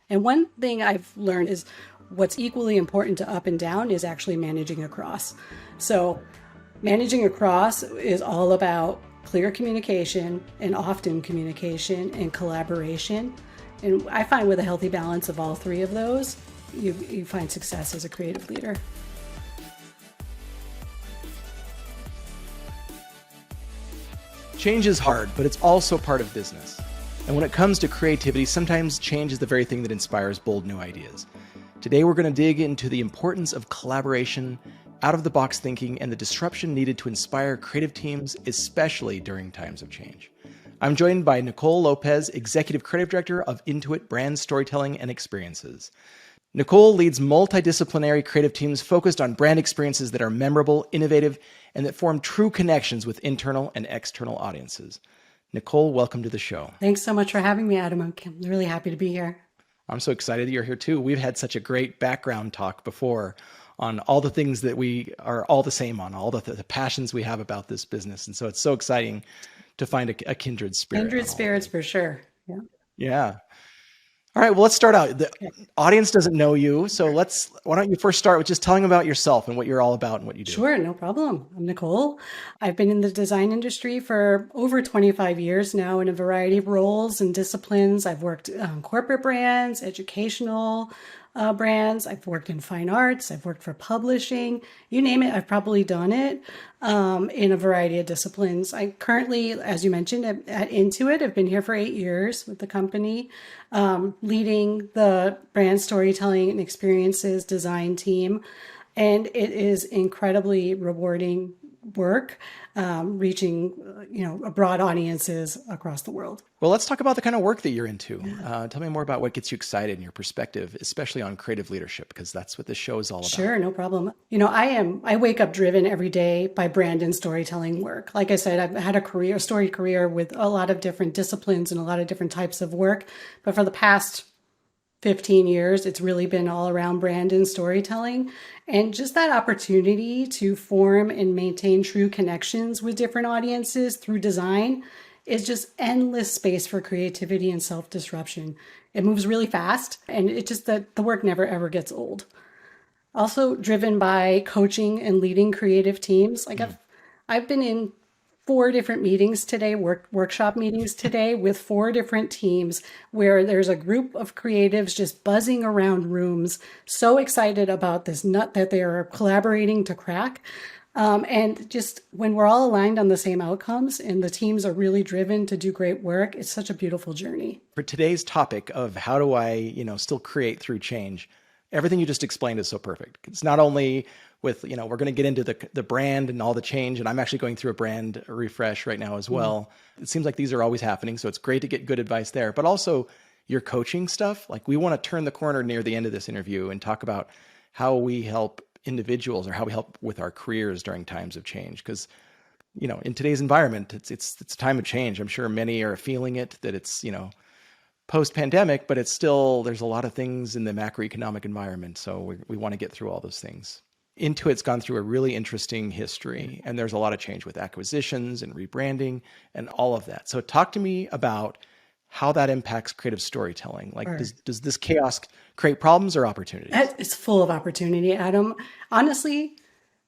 And one thing I've learned is what's equally important to up and down is actually managing across. So managing across is all about clear communication and often communication and collaboration. And I find with a healthy balance of all three of those, you find success as a creative leader. Change is hard, but it's also part of business. And when it comes to creativity, sometimes change is the very thing that inspires bold new ideas. Today, we're going to dig into the importance of collaboration, out-of-the-box thinking, and the disruption needed to inspire creative teams, especially during times of change. I'm joined by Nicole Lopez, Executive Creative Director of Intuit Brand Storytelling and Experiences. Nicole leads multidisciplinary creative teams focused on brand experiences that are memorable, innovative, and that form true connections with internal and external audiences. Nicole, welcome to the show. Thanks so much for having me, Adam. I'm really happy to be here. I'm so excited that you're here too. We've had such a great background talk before on all the things that we are all the same on, all the passions we have about this business. And so it's so exciting to find a kindred spirit. Kindred spirits for sure. Yeah. Yeah. All right, well, let's start out. The audience doesn't know you, so why don't you first start with just telling them about yourself and what you're all about and what you do. Sure, no problem. I'm Nicole. I've been in the design industry for over 25 years now in a variety of roles and disciplines. I've worked on corporate brands, educational brands. I've worked in fine arts. I've worked for publishing. You name it, I've probably done it in a variety of disciplines. I currently, as you mentioned, at Intuit. I've been here for 8 years with the company, leading the brand storytelling and experiences design team. And it is incredibly rewarding work, reaching broad audiences across the world. Well, let's talk about the kind of work that you're into. Tell me more about what gets you excited and your perspective, especially on creative leadership, because that's what this show is all about. Sure, no problem. I wake up driven every day by brand and storytelling work. Like I said, I've had a storied career with a lot of different disciplines and a lot of different types of work. But for the past 15 years, it's really been all around brand and storytelling. And just that opportunity to form and maintain true connections with different audiences through design is just endless space for creativity and self-disruption. It moves really fast, and it just that the work never ever gets old. Also driven by coaching and leading creative teams. I've been in 4 different meetings today, workshop meetings today with 4 different teams where there's a group of creatives just buzzing around rooms, so excited about this nut that they are collaborating to crack. And just when we're all aligned on the same outcomes and the teams are really driven to do great work, it's such a beautiful journey. For today's topic of how do I, still create through change, everything you just explained is so perfect. It's not only with, we're going to get into the brand and all the change, and I'm actually going through a brand refresh right now as well. It seems like these are always happening, so it's great to get good advice there. But also your coaching stuff, like we want to turn the corner near the end of this interview and talk about how we help individuals or how we help with our careers during times of change. Because, in today's environment, it's a time of change. I'm sure many are feeling it, that it's, post-pandemic, but it's still, there's a lot of things in the macroeconomic environment. So we want to get through all those things. Intuit's gone through a really interesting history, and there's a lot of change with acquisitions and rebranding and all of that. So talk to me about how that impacts creative storytelling. Like, Sure. does this chaos create problems or opportunities? It's full of opportunity, Adam. Honestly,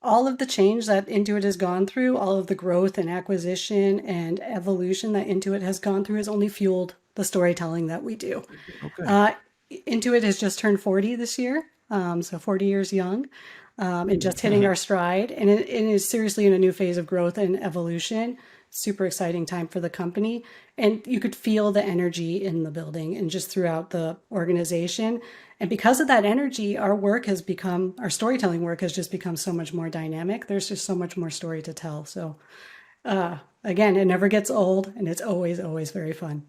all of the change that Intuit has gone through, all of the growth and acquisition and evolution that Intuit has gone through has only fueled the storytelling that we do. Okay. Intuit has just turned 40 this year, so 40 years young, and just hitting our stride. And it is seriously in a new phase of growth and evolution. Super exciting time for the company. And you could feel the energy in the building and just throughout the organization. And because of that energy, our storytelling work has just become so much more dynamic. There's just so much more story to tell. So again, it never gets old, and it's always, always very fun.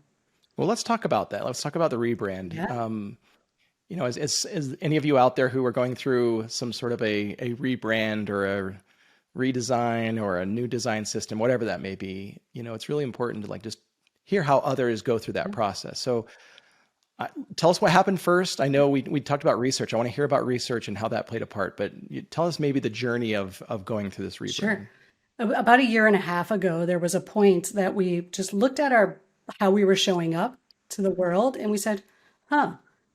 Well, let's talk about that. Let's talk about the rebrand. Yeah. As any of you out there who are going through some sort of a rebrand or a redesign or a new design system, whatever that may be, it's really important to just hear how others go through that process. So tell us what happened first. I know we talked about research. I want to hear about research and how that played a part, but tell us maybe the journey of going through this rebrand. Sure. About a year and a half ago, there was a point that we just looked at how we were showing up to the world, and we said,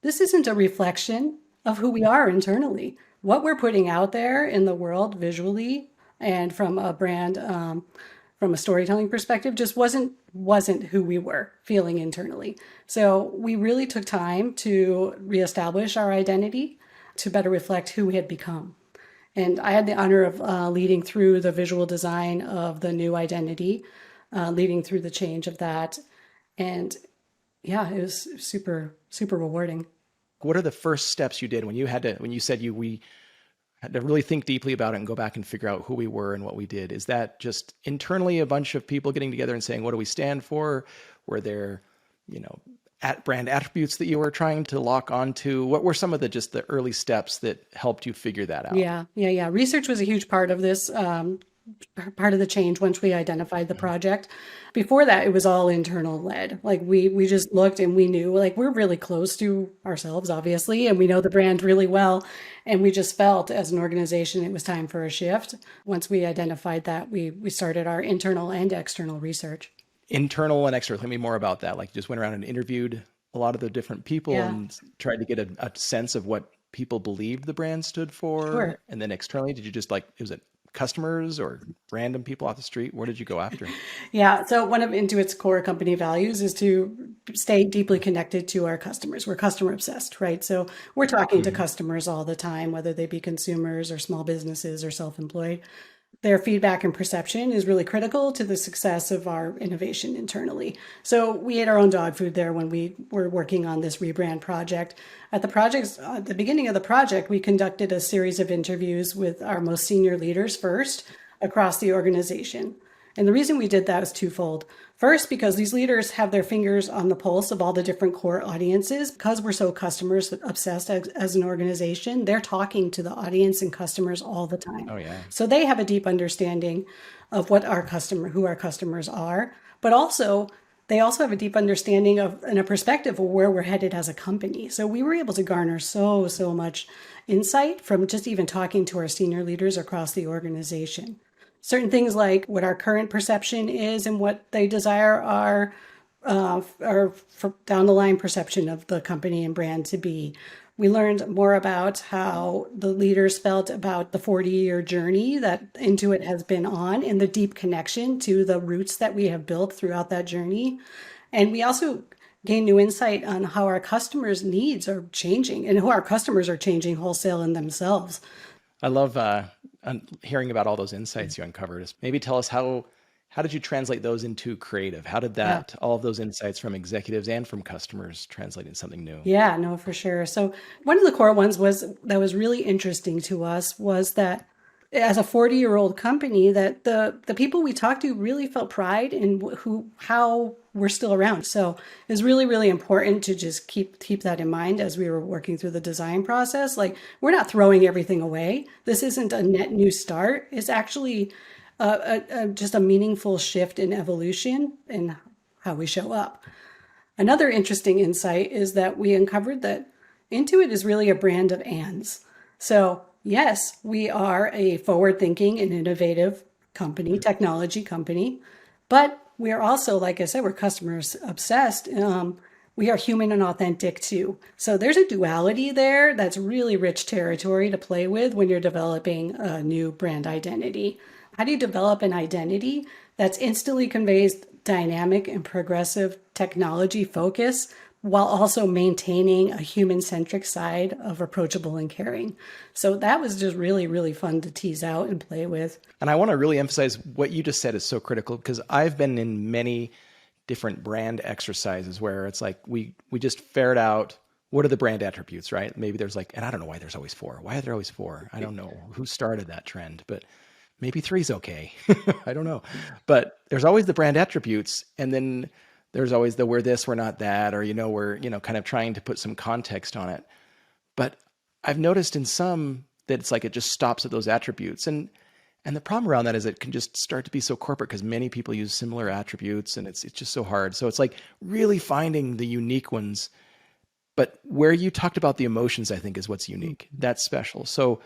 this isn't a reflection of who we are internally. What we're putting out there in the world visually and from a brand, from a storytelling perspective, just wasn't who we were feeling internally. So we really took time to reestablish our identity to better reflect who we had become. And I had the honor of leading through the visual design of the new identity, leading through the change of that. And yeah, it was super, super rewarding. What are the first steps you did when you said we had to really think deeply about it and go back and figure out who we were and what we did? Is that just internally a bunch of people getting together and saying, what do we stand for? Were there, brand attributes that you were trying to lock onto? What were some of the early steps that helped you figure that out? Yeah. Research was a huge part of this, part of the change once we identified the project. Before that, it was all internal led. Like we just looked and we knew like we're really close to ourselves, obviously, and we know the brand really well. And we just felt as an organization it was time for a shift. Once we identified that, we started our internal and external research. Internal and external. Tell me more about that. Like you just went around and interviewed a lot of the different people Yeah, and tried to get a sense of what people believed the brand stood for. sure. And then externally, did you just was it customers or random people off the street? Where did you go after? Yeah. So one of Intuit's core company values is to stay deeply connected to our customers. We're customer obsessed, right? So we're talking to Hmm. customers all the time, whether they be consumers or small businesses or self-employed. Their feedback and perception is really critical to the success of our innovation internally. So we ate our own dog food there when we were working on this rebrand project. At the beginning of the project, we conducted a series of interviews with our most senior leaders first across the organization. And the reason we did that was twofold. First, because these leaders have their fingers on the pulse of all the different core audiences. Because we're so customers obsessed as an organization, they're talking to the audience and customers all the time. Oh yeah. So they have a deep understanding of who our customers are, but also they also have a deep understanding of and a perspective of where we're headed as a company. So we were able to garner so much insight from just even talking to our senior leaders across the organization. Certain things like what our current perception is and what they desire our down the line perception of the company and brand to be. We learned more about how the leaders felt about the 40-year journey that Intuit has been on and the deep connection to the roots that we have built throughout that journey. And we also gained new insight on how our customers' needs are changing and who our customers are changing wholesale in themselves. I love hearing about all those insights you uncovered. Maybe tell us how did you translate those into creative? How did Yeah. that all of those insights from executives and from customers translate into something new? Yeah, no, for sure. So one of the core ones was really interesting to us was that as a 40-year-old company, that the people we talked to really felt pride in how we're still around. So it's really, really important to just keep that in mind as we were working through the design process. Like we're not throwing everything away. This isn't a net new start. It's actually just a meaningful shift in evolution in how we show up. Another interesting insight is that we uncovered that Intuit is really a brand of ands. So, yes, we are a forward thinking and innovative company, technology company, but we are also, like I said, we're customers obsessed. We are human and authentic too. So there's a duality there that's really rich territory to play with when you're developing a new brand identity. How do you develop an identity that's instantly conveys dynamic and progressive technology focus while also maintaining a human-centric side of approachable and caring? So that was just really, really fun to tease out and play with. And I want to really emphasize what you just said is so critical because I've been in many different brand exercises where it's like we just ferret out what are the brand attributes, right? Maybe there's and I don't know why there's always four. Why are there always four? I don't know who started that trend, but maybe three's okay. I don't know. But there's always the brand attributes. And then there's always the we're this, we're not that, or, we're, kind of trying to put some context on it. But I've noticed in some that it's like it just stops at those attributes. And the problem around that is it can just start to be so corporate because many people use similar attributes and it's just so hard. So it's like really finding the unique ones. But where you talked about the emotions, I think is what's unique. That's special. So,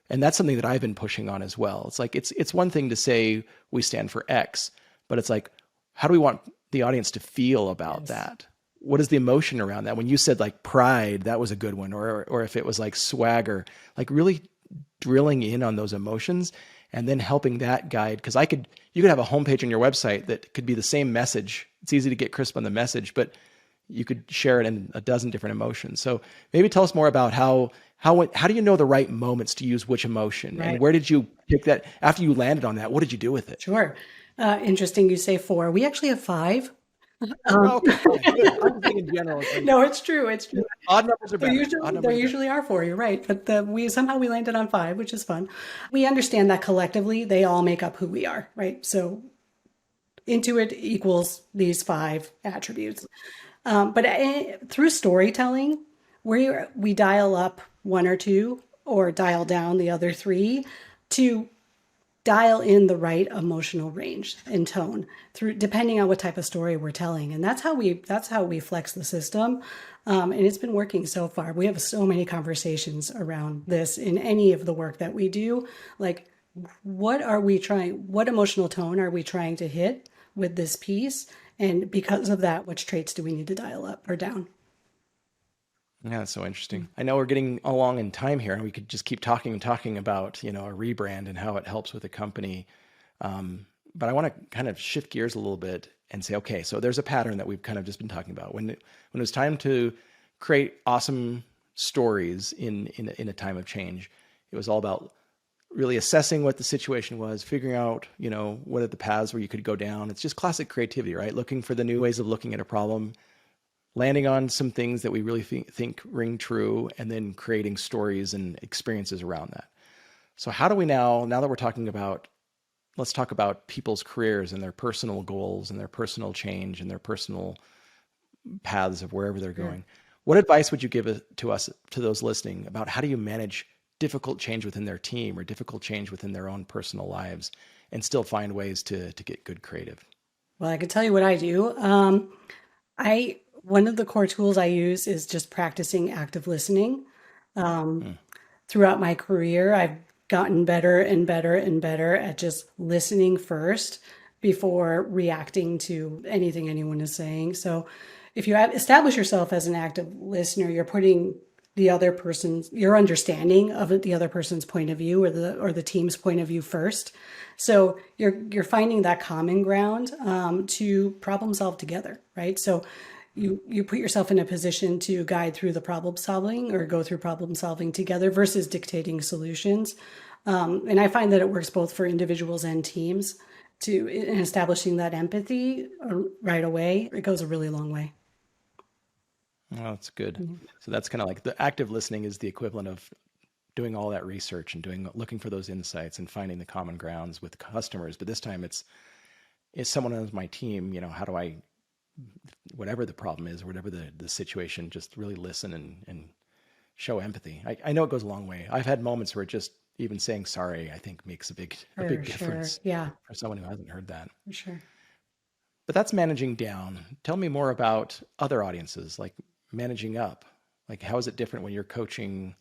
and that's something that I've been pushing on as well. It's like, it's one thing to say we stand for X, but it's like, how do we want the audience to feel about Yes. that? what is the emotion around that? When you said like pride, that was a good one, or if it was like swagger, like really drilling in on those emotions and then helping that guide. Because you could have a homepage on your website that could be the same message. It's easy to get crisp on the message, but you could share it in a dozen different emotions. So maybe tell us more about how do you know the right moments to use which emotion, and Right. where did you pick that after you landed on that? What did you do with it? Sure. Interesting you say 4. We actually have 5. Um, Oh, okay, fine, good. I'm just saying in general, it's like no, it's true. It's true. odd numbers are better. Odd There numbers are better. usually are 4. You're right, but we landed on 5, which is fun. We understand that collectively they all make up who we are, right? So Intuit equals these 5 attributes. But through storytelling, we dial up 1 or 2 or dial down the other 3 to dial in the right emotional range and tone through depending on what type of story we're telling, and that's how we flex the system, and it's been working so far. We have so many conversations around this in any of the work that we do, like what emotional tone are we trying to hit with this piece, and because of that, which traits do we need to dial up or down. Yeah, that's so interesting. I know we're getting along in time here, and we could just keep talking and talking about, a rebrand and how it helps with the company. But I want to kind of shift gears a little bit and say, okay, so there's a pattern that we've kind of just been talking about. When it was time to create awesome stories in a time of change, it was all about really assessing what the situation was, figuring out, what are the paths where you could go down. It's just classic creativity, right? Looking for the new ways of looking at a problem, landing on some things that we really think ring true, and then creating stories and experiences around that. So how do we now that we're talking about, let's talk about people's careers and their personal goals and their personal change and their personal paths of wherever they're Sure. going. What advice would you give to those listening about how do you manage difficult change within their team or difficult change within their own personal lives and still find ways to get good creative? Well, I can tell you what I do. I One of the core tools I use is just practicing active listening. Um, Hmm. Throughout my career, I've gotten better and better and better at just listening first before reacting to anything anyone is saying. So, if you establish yourself as an active listener, you're putting your understanding of the other person's point of view, or the team's point of view first. So you're finding that common ground, to problem solve together, right? So you put yourself in a position to guide through the problem solving or go through problem solving together versus dictating solutions. And I find that it works both for individuals and teams in establishing that empathy right away. It goes a really long way. Oh, that's good. Mhm. So that's kind of like the active listening is the equivalent of doing all that research and looking for those insights and finding the common grounds with customers. But this time it's someone on my team, how do I, whatever the problem is, whatever the situation, just really listen and show empathy. I know it goes a long way. I've had moments where just even saying sorry, I think makes a For big sure. difference Yeah, for someone who hasn't heard that. for sure. But that's managing down. Tell me more about other audiences, like managing up. Like, how is it different when you're coaching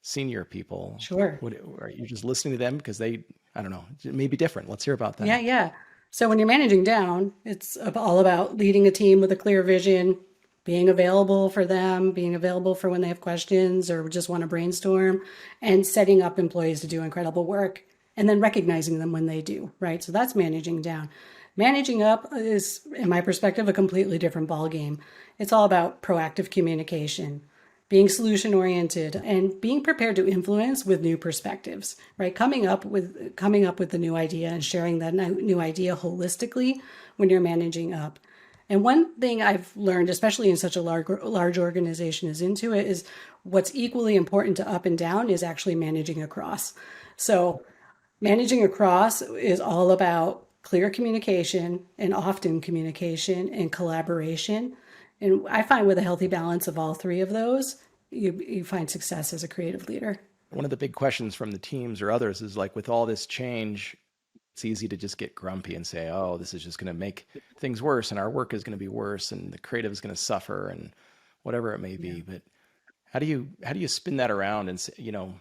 senior people? Sure. What, are you just listening to them because I don't know, it may be different. Let's hear about Yeah, that. yeah. So when you're managing down, it's all about leading a team with a clear vision, being available for them, being available for when they have questions or just want to brainstorm, and setting up employees to do incredible work, and then recognizing them when they do, right? So that's managing down. Managing up is, in my perspective, a completely different ballgame. It's all about proactive communication, being solution oriented, and being prepared to influence with new perspectives, right? Coming up with the new idea and sharing that new idea holistically when you're managing up. And one thing I've learned, especially in such a large organization as Intuit, is what's equally important to up and down is actually managing across. So managing across is all about clear communication and often communication and collaboration. And I find with a healthy balance of all 3 of those, you find success as a creative leader. One of the big questions from the teams or others is like, with all this change, it's easy to just get grumpy and say, oh, this is just going to make things worse and our work is going to be worse and the creative is going to suffer and whatever it may Yeah, be. But how do you spin that around and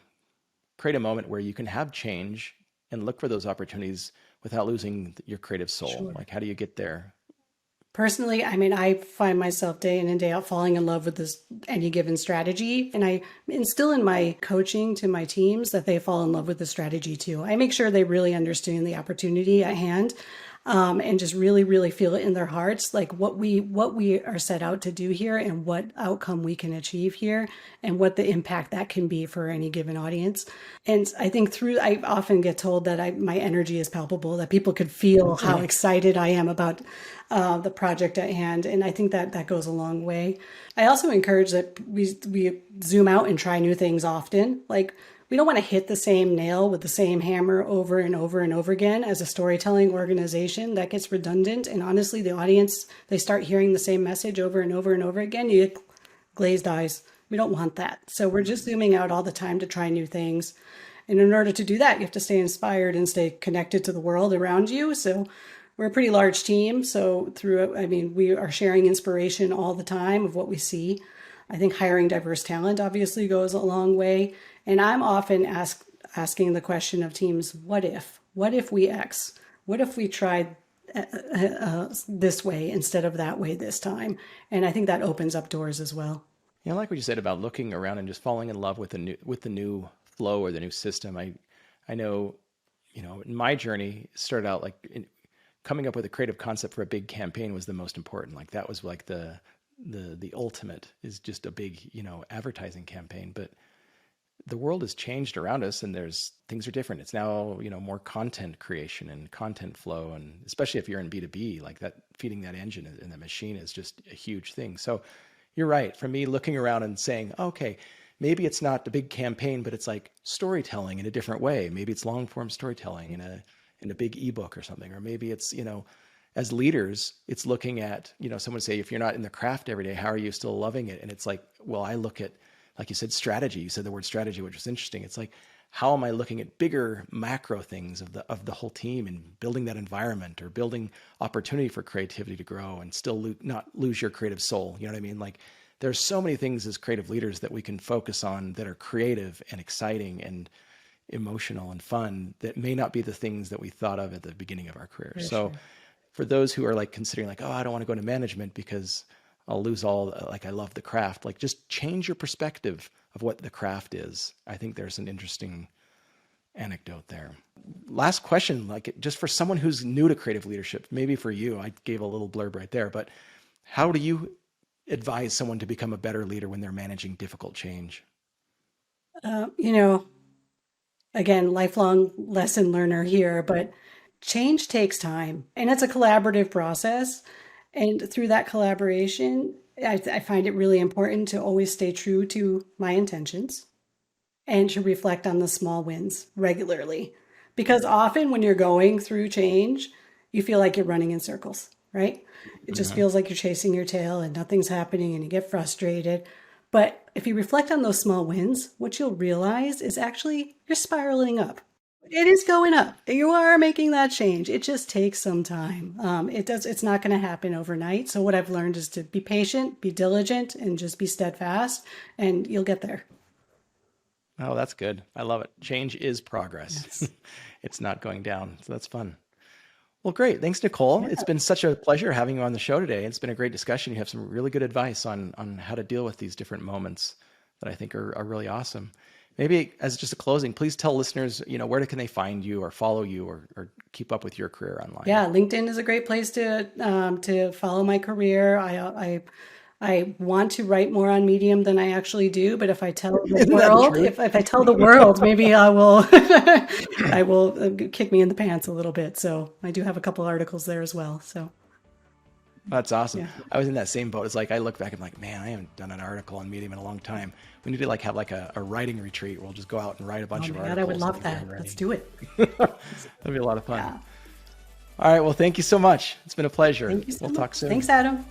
create a moment where you can have change and look for those opportunities without losing your creative soul? sure. Like, how do you get there? Personally, I mean, I find myself day in and day out falling in love with this any given strategy. And I instill in my coaching to my teams that they fall in love with the strategy too. I make sure they really understand the opportunity at hand. And just really, really feel it in their hearts, like what we are set out to do here and what outcome we can achieve here and what the impact that can be for any given audience. And I think I often get told that my energy is palpable, that people could feel how excited I am about the project at hand. And I think that goes a long way. I also encourage that we zoom out and try new things often. Like, we don't want to hit the same nail with the same hammer over and over and over again as a storytelling organization. That gets redundant. And honestly, the audience, they start hearing the same message over and over and over again. You get glazed eyes. We don't want that. So we're just zooming out all the time to try new things. And in order to do that, you have to stay inspired and stay connected to the world around you. So we're a pretty large team. So we are sharing inspiration all the time of what we see. I think hiring diverse talent obviously goes a long way. And I'm often asking the question of teams, what if? What if we X? What if we tried this way instead of that way this time? And I think that opens up doors as well. I like what you said about looking around and just falling in love with the new flow or the new system. I know, in my journey, it started out coming up with a creative concept for a big campaign was the most important. Like that was like the ultimate is just a big, advertising campaign. But the world has changed around us and things are different. It's now, more content creation and content flow. And especially if you're in B2B, like that, feeding that engine and the machine is just a huge thing. So you're right. For me, looking around and saying, okay, maybe it's not the big campaign, but it's like storytelling in a different way. Maybe it's long form storytelling in a big ebook or something. Or maybe it's, as leaders, it's looking at, someone say, if you're not in the craft every day, how are you still loving it? And it's like, well, I look at, like you said, strategy. You said the word strategy, which was interesting. It's like, how am I looking at bigger macro things of the whole team and building that environment or building opportunity for creativity to grow and still not lose your creative soul? You know what I mean? Like, there's so many things as creative leaders that we can focus on that are creative and exciting and emotional and fun that may not be the things that we thought of at the beginning of our career. So for those who are like considering like, oh, I don't want to go into management because I'll lose I love the craft. Like, just change your perspective of what the craft is. I think there's an interesting anecdote there. Last question, like just for someone who's new to creative leadership, maybe for you, I gave a little blurb right there, but how do you advise someone to become a better leader when they're managing difficult change? Again, lifelong lesson learner here, but change takes time and it's a collaborative process. And through that collaboration, I find it really important to always stay true to my intentions and to reflect on the small wins regularly. Because often when you're going through change, you feel like you're running in circles, right? It just feels like you're chasing your tail and nothing's happening and you get frustrated. But if you reflect on those small wins, what you'll realize is actually you're spiraling up. It is going up. You are making that change. It just takes some time. It's not going to happen overnight. So what I've learned is to be patient, be diligent, and just be steadfast, and you'll get there. Oh, that's good. I love it. Change is progress. Yes. It's not going down. So that's fun. Well, great. Thanks, Nicole. It's been such a pleasure having you on the show today. It's been a great discussion. You have some really good advice on how to deal with these different moments that I think are really awesome. Maybe as just a closing, please tell listeners, where can they find you or follow you or keep up with your career online? Yeah, LinkedIn is a great place to follow my career. I want to write more on Medium than I actually do, but if I tell the world, if I tell the world, maybe I will kick me in the pants a little bit. So I do have a couple articles there as well. So that's awesome. Yeah. I was in that same boat. It's like I look back and I'm like, man, I haven't done an article on Medium in a long time. We need to have a writing retreat. We'll just go out and write a bunch of articles. I would love that. Let's do it. That'd be a lot of fun. Yeah. All right. Well, thank you so much. It's been a pleasure. Thank you so much. Talk soon. Thanks, Adam.